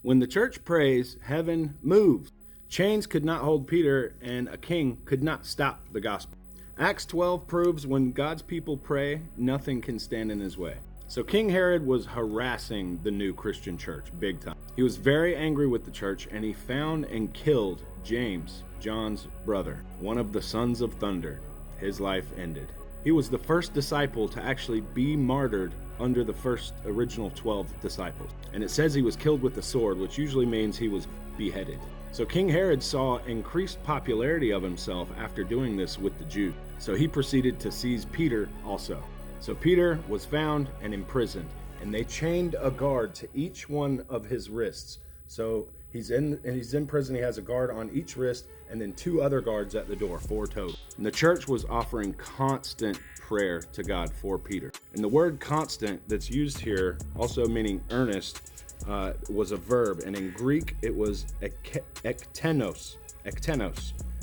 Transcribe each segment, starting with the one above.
When the church prays, heaven moves. Chains could not hold Peter, and a king could not stop the gospel. Acts 12 proves when God's people pray, nothing can stand in his way. So King Herod was harassing the new Christian church big time. He was very angry with the church, and he found and killed James, John's brother, one of the sons of thunder. His life ended. He was the first disciple to actually be martyred under the first original 12 disciples. And it says he was killed with the sword, which usually means he was beheaded. So King Herod saw increased popularity of himself after doing this with the Jews. So he proceeded to seize Peter also. So Peter was found and imprisoned, and they chained a guard to each one of his wrists. So he's in prison. He has a guard on each wrist, and then 2 other guards at the door, 4 total. And the church was offering constant prayer to God for Peter. And the word constant that's used here, also meaning earnest, was a verb. And in Greek, it was ektenos,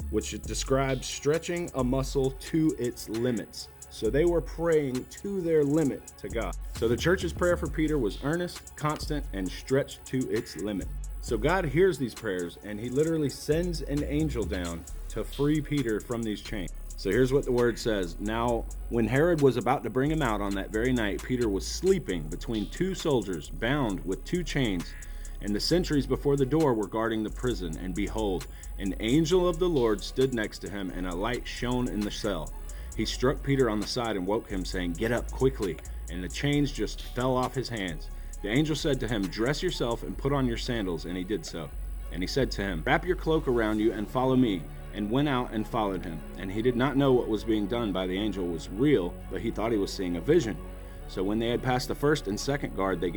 which describes stretching a muscle to its limits. So they were praying to their limit to God. So the church's prayer for Peter was earnest, constant, and stretched to its limit. So God hears these prayers, and he literally sends an angel down to free Peter from these chains. So here's what the word says. Now, when Herod was about to bring him out on that very night, Peter was sleeping between 2 soldiers, bound with 2 chains. And the sentries before the door were guarding the prison. And behold, an angel of the Lord stood next to him, and a light shone in the cell. He struck Peter on the side and woke him, saying, "Get up quickly." And the chains just fell off his hands. The angel said to him, "Dress yourself and put on your sandals." And he did so. And he said to him, "Wrap your cloak around you and follow me." And went out and followed him. And he did not know what was being done by the angel was real, but he thought he was seeing a vision. So when they had passed the first and second guard, they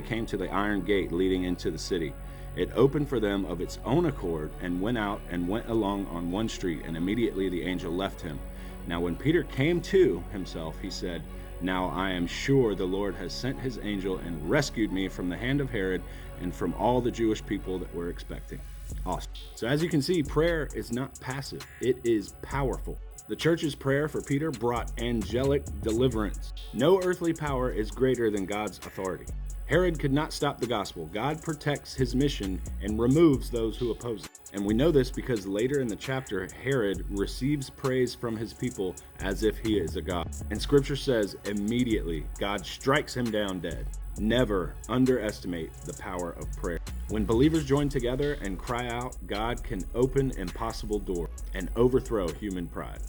came to the iron gate leading into the city. It opened for them of its own accord, and went out and went along on one street, and immediately the angel left him. Now when Peter came to himself, he said, "Now I am sure the Lord has sent his angel and rescued me from the hand of Herod and from all the Jewish people that were expecting." Awesome. So as you can see, prayer is not passive. It is powerful. The church's prayer for Peter brought angelic deliverance. No earthly power is greater than God's authority. Herod could not stop the gospel. God protects his mission and removes those who oppose it. And we know this because later in the chapter, Herod receives praise from his people as if he is a god. And scripture says immediately God strikes him down dead. Never underestimate the power of prayer. When believers join together and cry out, God can open impossible doors and overthrow human pride.